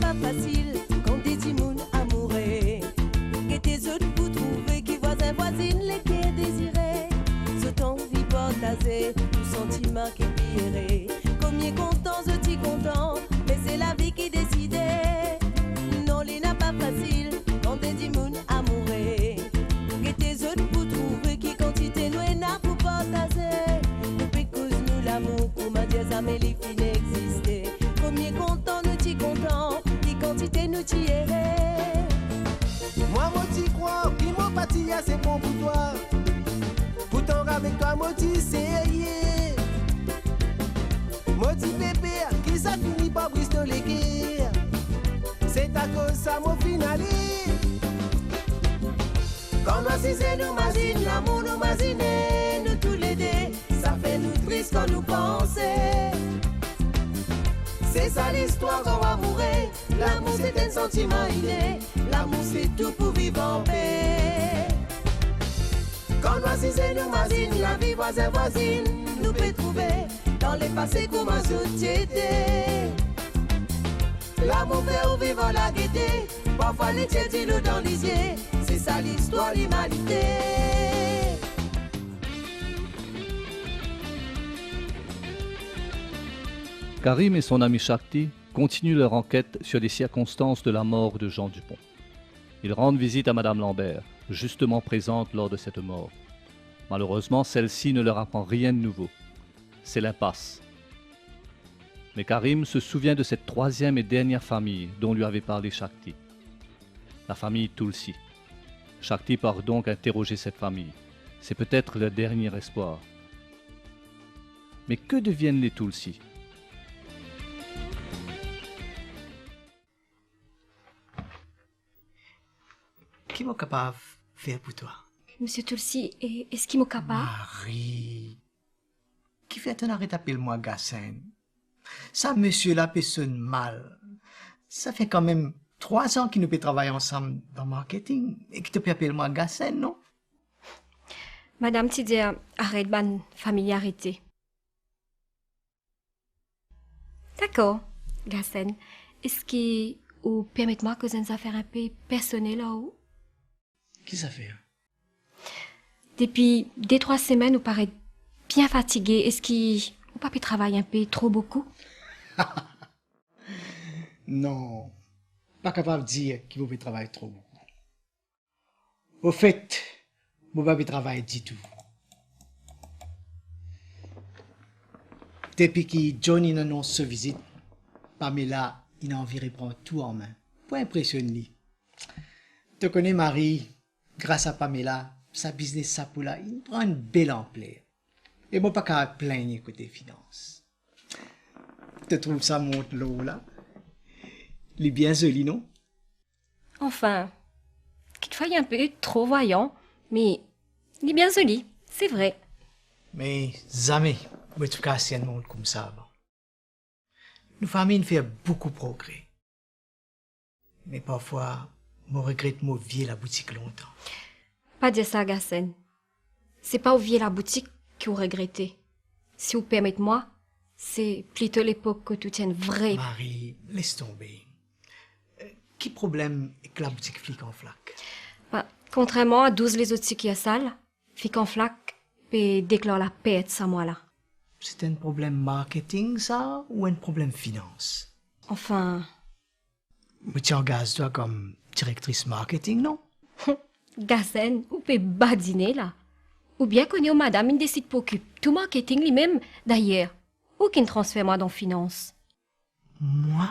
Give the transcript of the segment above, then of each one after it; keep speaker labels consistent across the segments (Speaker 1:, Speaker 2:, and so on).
Speaker 1: pas facile quand des timounes amoureux. Et tes autres vous trouvez qui voisins voisines les qui désirés. Ce temps vit partagé, tout sentiment qui piré. Combien content, je t'y content, mais c'est la vie qui décidait. Non, il n'a pas facile quand des timounes amoureux. Et tes autres vous trouvez qui quantité nous n'a pour partager. Depuis que nous l'amour, pour ma dièse amélie qui n'existait. Combien content, nous t'y content, qui quantité nous t'y errait.
Speaker 2: Moi, moi, t'y crois, puis mon parti, c'est bon pour toi. Pourtant, avec toi, moi, t'y sérieux. Moi, t'y pépé, qui ça finit par bristoler guerre. C'est à cause ça, mon finalé. Quand nous, si c'est nous, imagine l'amour, nous, imagine, nous tous les deux. Ça fait nous triste quand nous pensons. C'est ça l'histoire qu'on va mourir. L'amour c'est un sentiment inné. L'amour c'est tout pour vivre en paix. Quand nous assisons nous imagine la vie voisin voisine nous peut trouver dans les passés comme en société. L'amour fait au vivre la gaieté. Parfois les tiers dis-le dans les yeux. C'est ça l'histoire l'humanité.
Speaker 3: Karim et son ami Shakti continuent leur enquête sur les circonstances de la mort de Jean Dupont. Ils rendent visite à Madame Lambert, justement présente lors de cette mort. Malheureusement, celle-ci ne leur apprend rien de nouveau. C'est l'impasse. Mais Karim se souvient de cette troisième et dernière famille dont lui avait parlé Shakti. La famille Tulsi. Shakti part donc interroger cette famille. C'est peut-être le dernier espoir. Mais que deviennent les Tulsi ?
Speaker 4: Qui est capable de faire pour toi?
Speaker 5: Monsieur Tulsi, est-ce qu'il est capable?
Speaker 4: Marie, qui fait un arrêt d'appeler-moi Gassen? Ça, monsieur, la personne mal. Ça fait quand même 3 ans que nous peut travailler ensemble dans le marketing et que tu peux appeler moi Gassen, non?
Speaker 5: Madame Tidia, arrête ban familiarité. D'accord, Gassen. Est-ce que vous permettez-moi que j'ai une affaire un peu personnelle là-haut?
Speaker 4: Qui ça fait?
Speaker 5: Depuis 2-3 semaines, vous paraît bien fatigué. Est-ce que vous pas pu travailler un peu trop beaucoup?
Speaker 4: Non, pas capable de dire qu'il vous travailler trop beaucoup. Au fait, vous ne pouvez pas travailler du tout. Depuis que Johnny annonce sa visite, Pamela, il a envie de prendre tout en main pour impressionner. Tu connais Marie, grâce à Pamela, sa business Sapoula, il prend une belle ampleur. Et moi, pas qu'à plaindre côté finance. Tu trouves ça monte l'eau là? Il est bien joli, non?
Speaker 5: Enfin, qu'il faille un peu trop voyant, mais il est bien joli, c'est vrai.
Speaker 4: Mais jamais, en tout cas, c'est un monde comme ça avant. Nos familles font beaucoup de progrès. Mais parfois, je regrette de vieux la boutique longtemps.
Speaker 5: Pas dire ça, Gassen. C'est pas oublier la boutique que vous regrettez. Si vous permettez-moi, c'est plutôt l'époque que tout tient vrai.
Speaker 4: Marie, laisse tomber. Quel problème est que la boutique flic en flac?
Speaker 5: Bah, contrairement à 12 les autres qui à salle, flic en flac peut déclare la paix de ça moi là.
Speaker 4: C'est un problème marketing, ça, ou un problème finance?
Speaker 5: Enfin,
Speaker 4: Mais tu engages toi comme directrice marketing, non?
Speaker 5: Gassen, vous pouvez badiner là. Ou bien qu'on est madame, il décide pour occuper tout marketing lui-même, d'ailleurs. Ou qu'il transfère moi dans finance.
Speaker 4: Moi?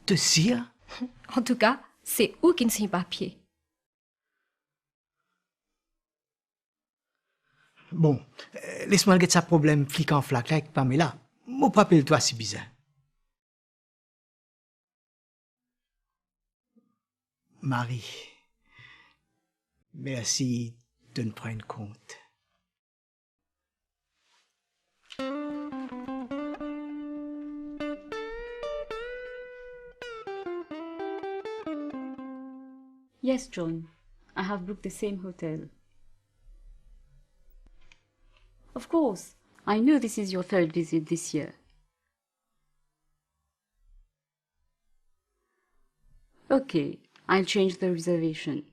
Speaker 4: Te sire?
Speaker 5: En tout cas, c'est où qui ne signe papier.
Speaker 4: Bon, laisse-moi regarder ça problème flic en flac là avec Pamela. Mon rappelle-toi si bizarre. Marie, merci de nous prendre compte.
Speaker 6: Yes, John. I have booked the same hotel. Of course. I know this is your third visit this year. Okay, I'll change the reservation.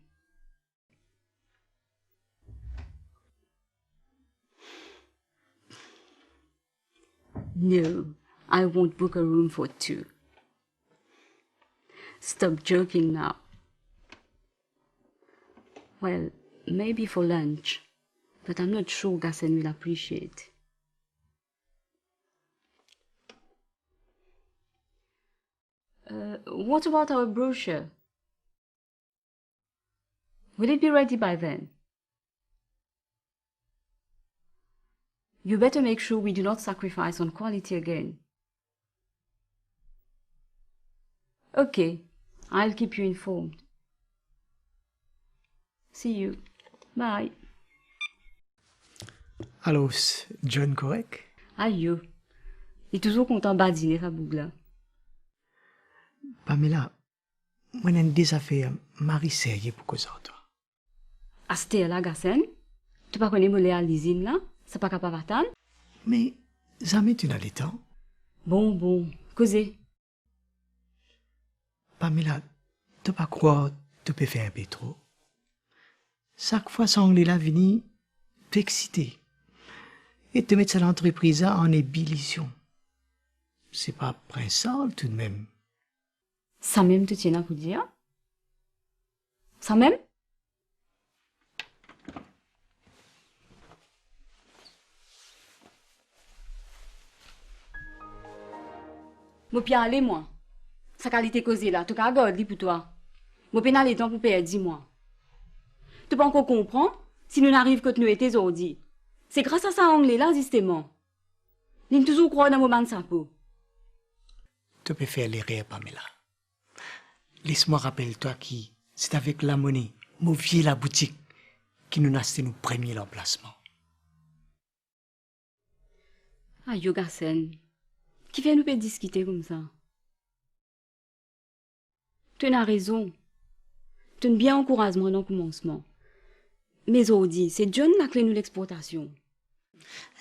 Speaker 6: No, I won't book a room for 2. Stop joking now. Well, maybe for lunch, but I'm not sure Gassen will appreciate. What about our brochure? Will it be ready by then? You better make sure we do not sacrifice on quality again. Okay, I'll keep you informed. See you. Bye.
Speaker 4: Alors, John correct?
Speaker 6: Aïe. Il est toujours content de badiner, sa bougle.
Speaker 4: Pamela, moi j'ai des affaires, Marie sérieux pour cause de toi.
Speaker 6: Asté là, Gassen? Tu pas connais molé à l'usine là? C'est pas capable d'attendre?
Speaker 4: Mais jamais tu n'as le temps.
Speaker 6: Bon, causez.
Speaker 4: Pamela, tu pas croire tu peux faire un peu trop. Chaque fois sanglé la vini, tu excité. Et te mettre l'entreprise en ébullition. C'est pas prinçable tout de même.
Speaker 6: Ça même te tient à coup dire? Ça même? Moi puis aller moi. Sa qualité causée là, tu qu'à garder pour toi. Moi puis aller temps pour perdre 10 mois. Tu pas encore comprendre si nous n'arrive que nous étions aujourd'hui. C'est grâce à ça anglais là justement. L'in toujours croire dans moment de sa peau.
Speaker 4: Tu peux faire l'erreur, Pamela. Laisse-moi rappeler toi qui, c'est avec la monnaie, mouvier la boutique, qui nous a acheté nos premiers emplacements.
Speaker 6: Aïe, Gassen. Qui fait nous peut discuter comme ça? Tu as raison. Tu as bien encouragement dans le commencement. Mais aujourd'hui, c'est John la clé de l'exportation.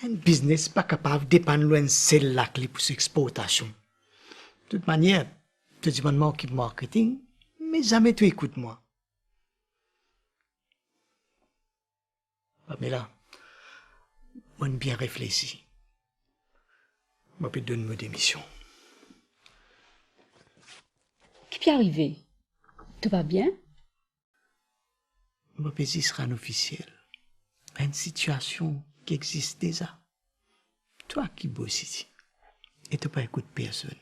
Speaker 4: Un business pas capable de dépendre loin de celle la clé pour l'exportation. De toute manière, tu demandes mon équipe marketing, mais jamais tu écoutes moi. Pamela, moi bien réfléchi. Moi peux donner ma démission.
Speaker 6: Qui peut arriver? Tout va bien?
Speaker 4: Moi peux sera un officiel. Une situation qui existe déjà. Toi qui bosses ici, et tu pas écoute personne.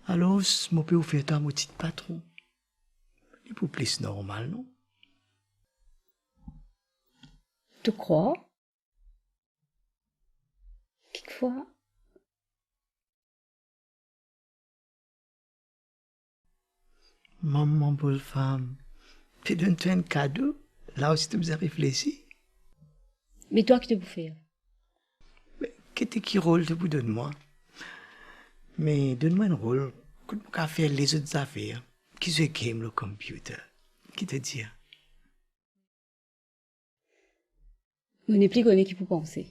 Speaker 4: Alors, moi peux vous faire toi mon petit patron. C'est pour plus normal, non?
Speaker 6: Tu crois? Quelquefois.
Speaker 4: Maman, bonne femme, tu donnes un cadeau, là aussi tu me as réfléchi.
Speaker 6: Mais toi, qui te peux faire?
Speaker 4: Qu'est-ce rôle tu vous donnes moi? Mais donne-moi un rôle, que tu peux faire les autres affaires, qui se game le computer, qui te dit?
Speaker 6: On n'est plus connu qui peut penser.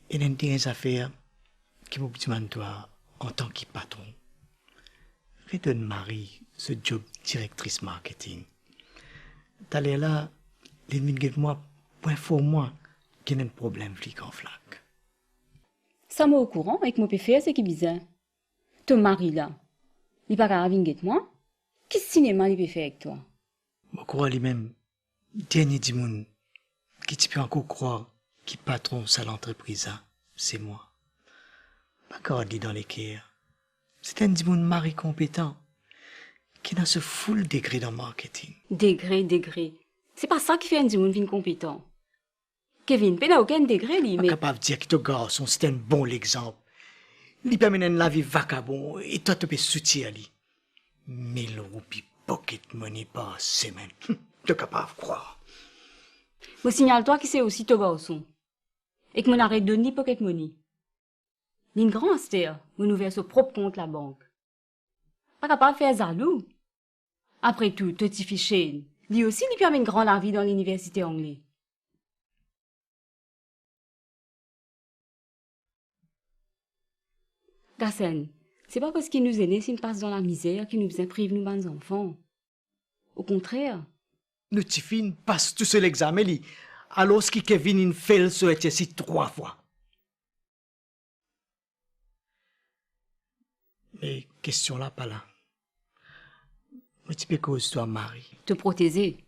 Speaker 4: Et il y a des affaires qui me demandent toi en tant que patron. Redonne Marie ce job directrice marketing. T'allais là, les minutes moi, point pour moi, qu'il y a un problème flic en flac.
Speaker 6: Ça m'a au courant, avec mon PFR, c'est qui bizarre. Ton mari là, il pas qu'à venir moi? Qu'est-ce cinéma il peut faire avec toi?
Speaker 4: Je crois lui-même, dernier du monde, qui tu peux encore croire qui patron de l'entreprise, c'est moi. Pas encore dit dans les cœurs. C'est un du monde mari compétent, qui a ce full degré dans le marketing.
Speaker 6: Degré. C'est pas ça qui fait un du monde compétent. Kevin, il n'a aucun degré, lui,
Speaker 4: Pas
Speaker 6: mais...
Speaker 4: capable de dire que ton garçon, c'est un bon exemple. Il permet la vie vagabond, et toi, tu peux soutenir lui. 1000 roupies pocket money par semaine. Tu es capable de croire.
Speaker 6: Moi, signale-toi qui c'est aussi ton garçon. Et que mon arrête de ni pocket money. L'une grande stère, mon ouvert son propre compte la banque. Pas capable de faire zalou. Après tout, Toti Fiché, lui aussi, lui permet une grande la vie dans l'université anglaise. Gassen, C'est pas parce qu'il nous est né s'il passe dans la misère qu'il nous imprive nous bonnes enfants. Au contraire.
Speaker 4: Nous Tiffin passe tout seul l'examen li. Alors que Kevin il fait sur ici 3 fois. Mais question là pas là. Mais tu peux cause toi Marie.
Speaker 6: Te protéger.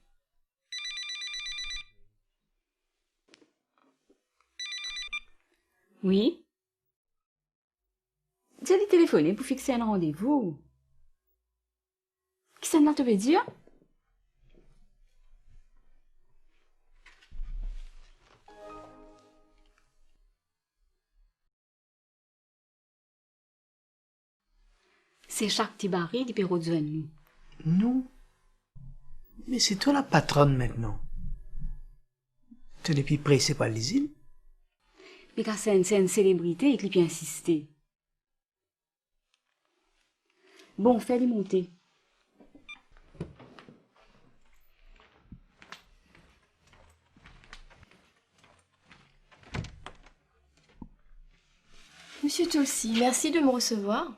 Speaker 6: Oui? J'ai téléphoné pour fixer un rendez-vous. Qui ça te veut dire? C'est Jacques Tibari qui peut rejoindre nous.
Speaker 4: Nous? Mais c'est toi la patronne maintenant. Tu n'es plus pressé par les îles?
Speaker 6: Mais car c'est une célébrité qui peut insister. Bon, fais-les monter.
Speaker 7: Monsieur Tulsi, merci de me recevoir.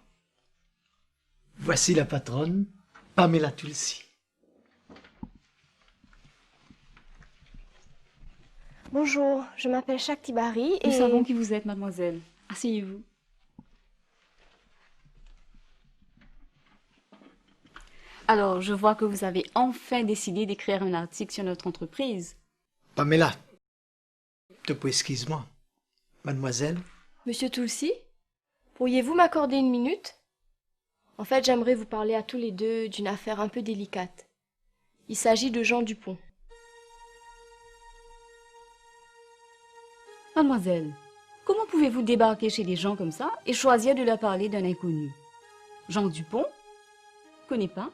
Speaker 4: Voici la patronne, Pamela Tulsi.
Speaker 7: Bonjour, je m'appelle Jacques Tibari et...
Speaker 6: Nous savons qui vous êtes, mademoiselle. Asseyez-vous. Alors, je vois que vous avez enfin décidé d'écrire un article sur notre entreprise.
Speaker 4: Pamela, te prie excuse-moi. Mademoiselle?
Speaker 7: Monsieur Tulsi, pourriez-vous m'accorder une minute? En fait, j'aimerais vous parler à tous les deux d'une affaire un peu délicate. Il s'agit de Jean Dupont.
Speaker 6: Mademoiselle, comment pouvez-vous débarquer chez des gens comme ça et choisir de leur parler d'un inconnu? Jean Dupont? Connais pas?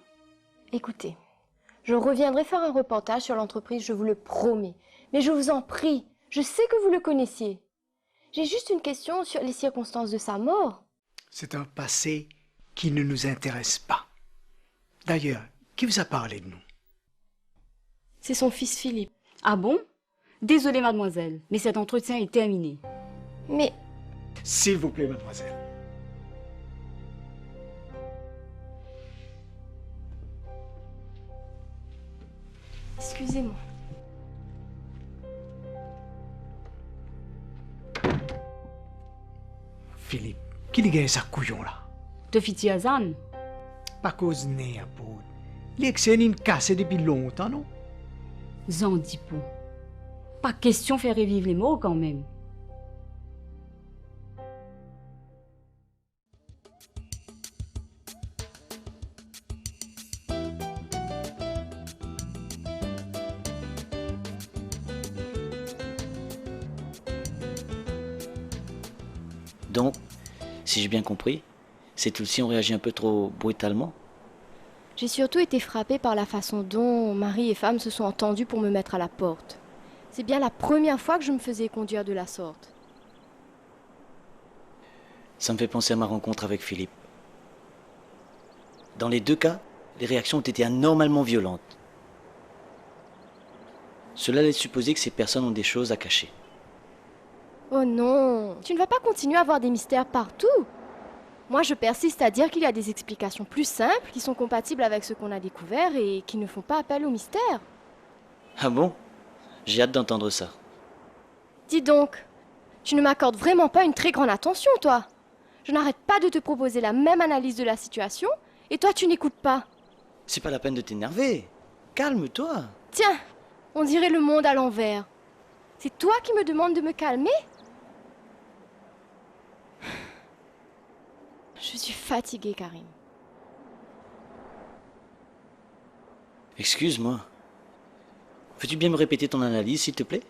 Speaker 7: Écoutez, je reviendrai faire un reportage sur l'entreprise, je vous le promets. Mais je vous en prie, je sais que vous le connaissiez. J'ai juste une question sur les circonstances de sa mort.
Speaker 4: C'est un passé qui ne nous intéresse pas. D'ailleurs, qui vous a parlé de nous?
Speaker 7: C'est son fils Philippe.
Speaker 6: Ah bon? Désolée, mademoiselle, mais cet entretien est terminé.
Speaker 7: Mais...
Speaker 4: S'il vous plaît, mademoiselle.
Speaker 7: Excusez-moi.
Speaker 4: Philippe, qui lui gagne sa couillon là?
Speaker 6: Te fit-il Hazan?
Speaker 4: Pas cause né à peau. L'excénine cassée depuis longtemps, non?
Speaker 6: Jean Dupont. Pas question de faire revivre les mots quand même.
Speaker 8: Donc, si j'ai bien compris, c'est Tulsi ont réagi un peu trop brutalement.
Speaker 7: J'ai surtout été frappée par la façon dont mari et femme se sont entendus pour me mettre à la porte. C'est bien la première fois que je me faisais conduire de la sorte.
Speaker 8: Ça me fait penser à ma rencontre avec Philippe. Dans les deux cas, les réactions ont été anormalement violentes. Cela laisse supposer que ces personnes ont des choses à cacher.
Speaker 7: Oh non, tu ne vas pas continuer à avoir des mystères partout. Moi, je persiste à dire qu'il y a des explications plus simples qui sont compatibles avec ce qu'on a découvert et qui ne font pas appel au mystère.
Speaker 8: Ah bon? J'ai hâte d'entendre ça.
Speaker 7: Dis donc, tu ne m'accordes vraiment pas une très grande attention, toi. Je n'arrête pas de te proposer la même analyse de la situation et toi, tu n'écoutes pas.
Speaker 8: C'est pas la peine de t'énerver. Calme-toi.
Speaker 7: Tiens, on dirait le monde à l'envers. C'est toi qui me demandes de me calmer? Je suis fatiguée, Karim.
Speaker 8: Excuse-moi. Veux-tu bien me répéter ton analyse, s'il te plaît?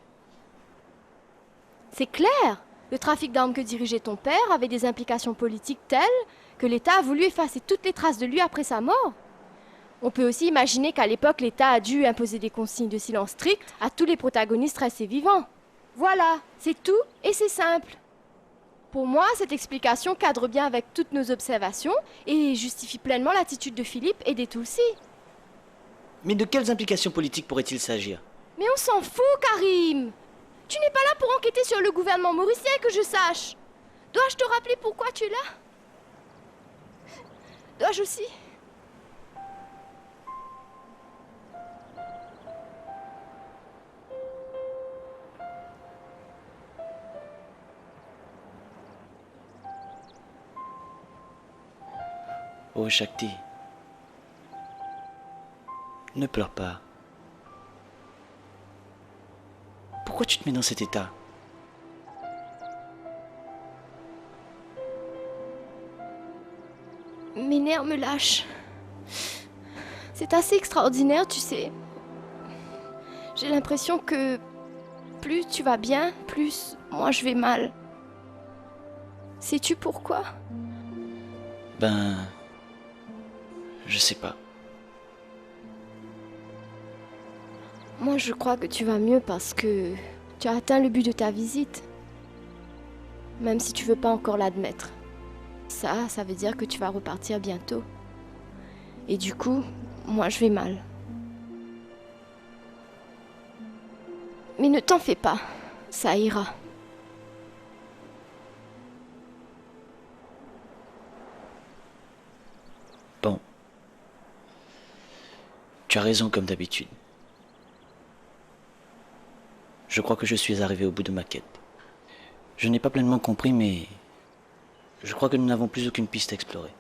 Speaker 7: C'est clair. Le trafic d'armes que dirigeait ton père avait des implications politiques telles que l'État a voulu effacer toutes les traces de lui après sa mort. On peut aussi imaginer qu'à l'époque, l'État a dû imposer des consignes de silence strict à tous les protagonistes restés vivants. Voilà, c'est tout et c'est simple. Pour moi, cette explication cadre bien avec toutes nos observations et justifie pleinement l'attitude de Philippe et des Tulsi.
Speaker 8: Mais de quelles implications politiques pourrait-il s'agir?
Speaker 7: Mais on s'en fout, Karim! Tu n'es pas là pour enquêter sur le gouvernement mauricien, que je sache. Dois-je te rappeler pourquoi tu es là? Dois-je aussi?
Speaker 8: Oh Shakti, ne pleure pas. Pourquoi tu te mets dans cet état?
Speaker 7: Mes nerfs me lâchent. C'est assez extraordinaire, tu sais. J'ai l'impression que plus tu vas bien, plus moi je vais mal. Sais-tu pourquoi?
Speaker 8: Ben... je sais pas.
Speaker 7: Moi je crois que tu vas mieux parce que tu as atteint le but de ta visite. Même si tu veux pas encore l'admettre. Ça veut dire que tu vas repartir bientôt. Et du coup, moi je vais mal. Mais ne t'en fais pas, ça ira.
Speaker 8: Bon. Tu as raison comme d'habitude. Je crois que je suis arrivé au bout de ma quête. Je n'ai pas pleinement compris, mais je crois que nous n'avons plus aucune piste à explorer.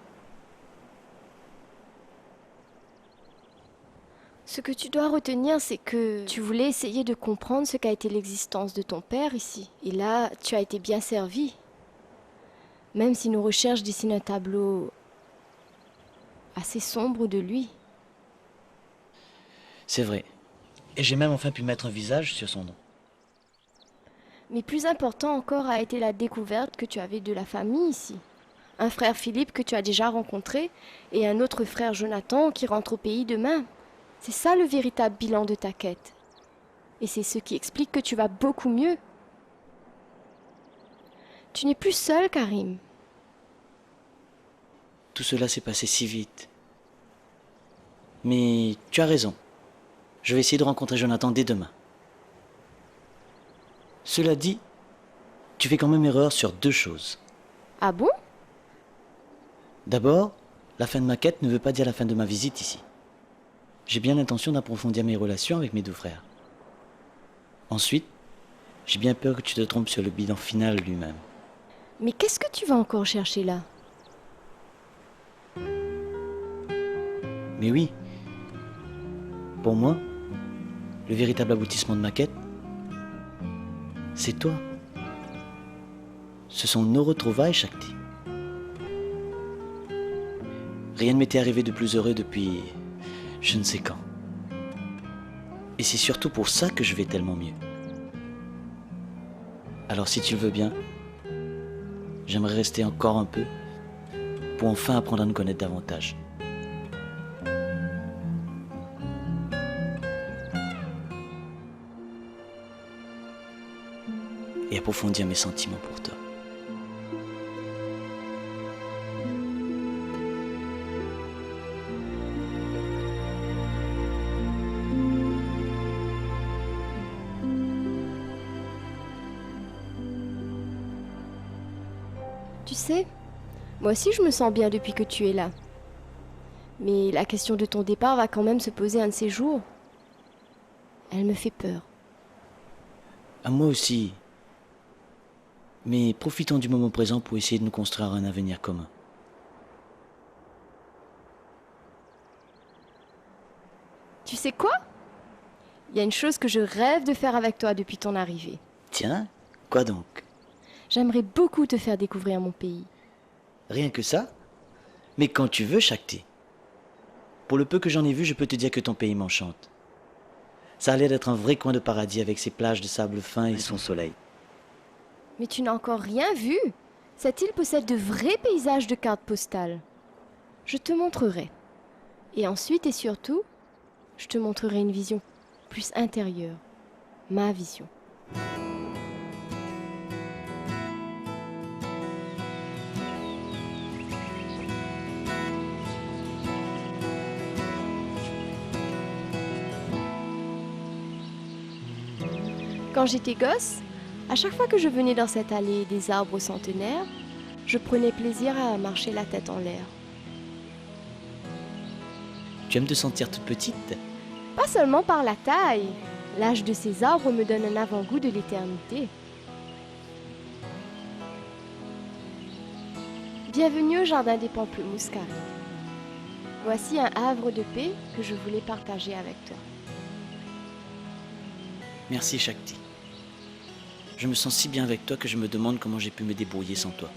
Speaker 7: Ce que tu dois retenir, c'est que tu voulais essayer de comprendre ce qu'a été l'existence de ton père ici. Et là, tu as été bien servi. Même si nos recherches dessinent un tableau assez sombre de lui.
Speaker 8: C'est vrai. Et j'ai même enfin pu mettre un visage sur son nom.
Speaker 7: Mais plus important encore a été la découverte que tu avais de la famille ici. Un frère Philippe que tu as déjà rencontré et un autre frère Jonathan qui rentre au pays demain. C'est ça le véritable bilan de ta quête. Et c'est ce qui explique que tu vas beaucoup mieux. Tu n'es plus seul, Karim.
Speaker 8: Tout cela s'est passé si vite. Mais tu as raison. Je vais essayer de rencontrer Jonathan dès demain. Cela dit, tu fais quand même erreur sur 2 choses.
Speaker 7: Ah bon?
Speaker 8: D'abord, la fin de ma quête ne veut pas dire la fin de ma visite ici. J'ai bien l'intention d'approfondir mes relations avec mes 2 frères. Ensuite, j'ai bien peur que tu te trompes sur le bilan final lui-même.
Speaker 7: Mais qu'est-ce que tu vas encore chercher là?
Speaker 8: Mais oui, pour moi, le véritable aboutissement de ma quête, c'est toi. Ce sont nos retrouvailles, Shakti. Rien ne m'était arrivé de plus heureux depuis je ne sais quand. Et c'est surtout pour ça que je vais tellement mieux. Alors si tu le veux bien, j'aimerais rester encore un peu pour enfin apprendre à nous connaître davantage. Et approfondir mes sentiments pour toi.
Speaker 7: Tu sais, moi aussi je me sens bien depuis que tu es là. Mais la question de ton départ va quand même se poser un de ces jours. Elle me fait peur.
Speaker 8: À moi aussi. Mais profitons du moment présent pour essayer de nous construire un avenir commun.
Speaker 7: Tu sais quoi? Il y a une chose que je rêve de faire avec toi depuis ton arrivée.
Speaker 8: Tiens, quoi donc?
Speaker 7: J'aimerais beaucoup te faire découvrir mon pays.
Speaker 8: Rien que ça? Mais quand tu veux, Shakti. Pour le peu que j'en ai vu, je peux te dire que ton pays m'enchante. Ça a l'air d'être un vrai coin de paradis avec ses plages de sable fin et son soleil.
Speaker 7: Mais tu n'as encore rien vu. Cette île possède de vrais paysages de cartes postales. Je te montrerai. Et ensuite et surtout, je te montrerai une vision plus intérieure. Ma vision. Quand j'étais gosse, à chaque fois que je venais dans cette allée des arbres centenaires, je prenais plaisir à marcher la tête en l'air.
Speaker 8: Tu aimes te sentir toute petite?
Speaker 7: Pas seulement par la taille. L'âge de ces arbres me donne un avant-goût de l'éternité. Bienvenue au jardin des pamplemousses, Carrie. Voici un havre de paix que je voulais partager avec toi.
Speaker 8: Merci, Shakti. Je me sens si bien avec toi que je me demande comment j'ai pu me débrouiller sans toi.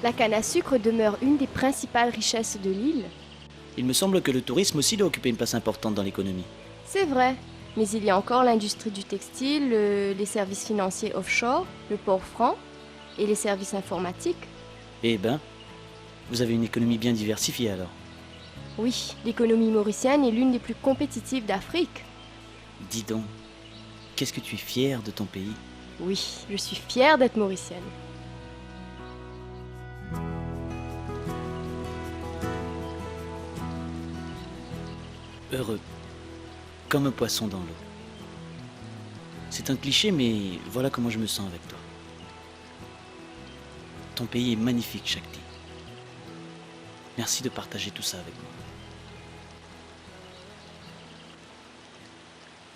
Speaker 7: La canne à sucre demeure une des principales richesses de l'île.
Speaker 8: Il me semble que le tourisme aussi doit occuper une place importante dans l'économie.
Speaker 7: C'est vrai, mais il y a encore l'industrie du textile, les services financiers offshore, le port franc et les services informatiques.
Speaker 8: Eh ben, vous avez une économie bien diversifiée alors.
Speaker 7: Oui, l'économie mauricienne est l'une des plus compétitives d'Afrique.
Speaker 8: Dis donc, qu'est-ce que tu es fière de ton pays?
Speaker 7: Oui, je suis fière d'être mauricienne.
Speaker 8: Heureux, comme un poisson dans l'eau. C'est un cliché, mais voilà comment je me sens avec toi. Ton pays est magnifique, Shakti. Merci de partager tout ça avec moi.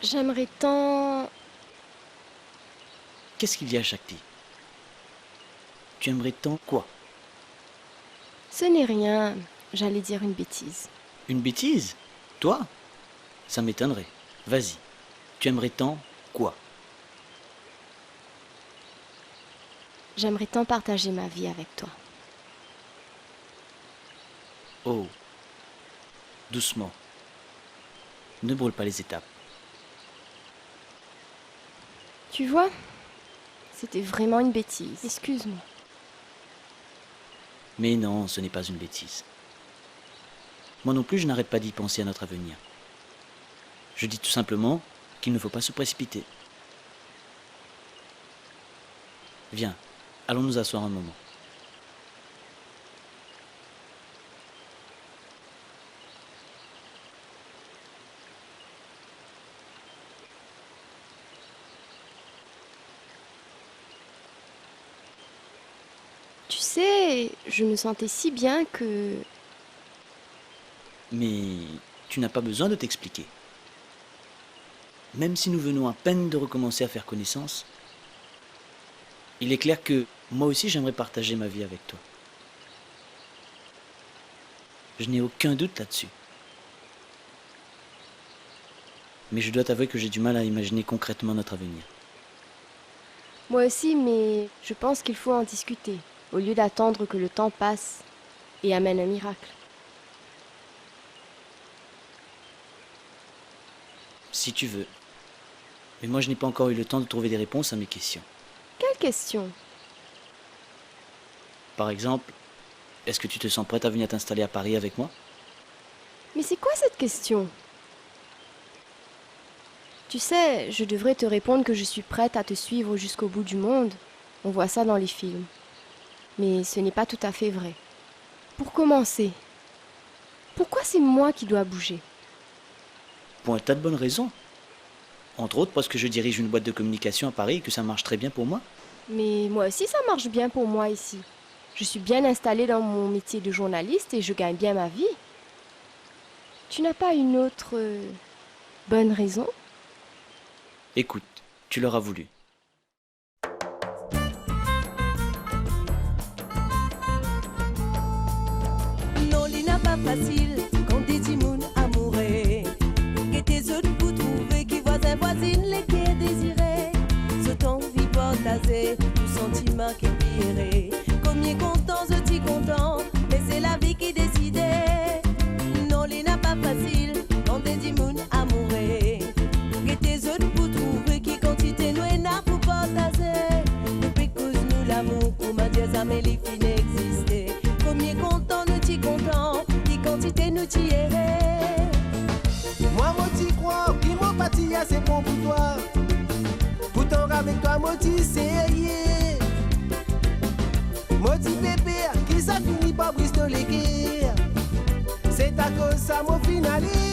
Speaker 7: J'aimerais tant...
Speaker 8: Qu'est-ce qu'il y a, Shakti? Tu aimerais tant quoi?
Speaker 7: Ce n'est rien, j'allais dire une bêtise.
Speaker 8: Une bêtise? Toi? Ça m'étonnerait. Vas-y. Tu aimerais tant quoi?
Speaker 7: J'aimerais tant partager ma vie avec toi.
Speaker 8: Oh. Doucement. Ne brûle pas les étapes.
Speaker 7: Tu vois, c'était vraiment une bêtise. Excuse-moi.
Speaker 8: Mais non, ce n'est pas une bêtise. Moi non plus, je n'arrête pas d'y penser à notre avenir. Je dis tout simplement qu'il ne faut pas se précipiter. Viens, allons nous asseoir un moment.
Speaker 7: Tu sais, je me sentais si bien que...
Speaker 8: Mais tu n'as pas besoin de t'expliquer. Même si nous venons à peine de recommencer à faire connaissance, il est clair que moi aussi j'aimerais partager ma vie avec toi. Je n'ai aucun doute là-dessus. Mais je dois t'avouer que j'ai du mal à imaginer concrètement notre avenir.
Speaker 7: Moi aussi, mais je pense qu'il faut en discuter, au lieu d'attendre que le temps passe et amène un miracle.
Speaker 8: Si tu veux. Mais moi je n'ai pas encore eu le temps de trouver des réponses à mes questions.
Speaker 7: Quelle question?
Speaker 8: Par exemple, est-ce que tu te sens prête à venir t'installer à Paris avec moi?
Speaker 7: Mais c'est quoi cette question? Tu sais, je devrais te répondre que je suis prête à te suivre jusqu'au bout du monde. On voit ça dans les films. Mais ce n'est pas tout à fait vrai. Pour commencer, pourquoi c'est moi qui dois bouger?
Speaker 8: Pour un tas de bonnes raisons. Entre autres parce que je dirige une boîte de communication à Paris et que ça marche très bien pour moi.
Speaker 7: Mais moi aussi, ça marche bien pour moi ici. Je suis bien installée dans mon métier de journaliste et je gagne bien ma vie. Tu n'as pas une autre bonne raison?
Speaker 8: Écoute, tu l'auras voulu.
Speaker 1: t'y errer.
Speaker 2: Moi, t'y crois, puis mon parti, c'est bon pour toi. Pourtant, avec toi, moi, t'y sérieux. Moi, t'y pépère, qui ça finit par bristoler guerre. C'est à cause ça, mon finaliste.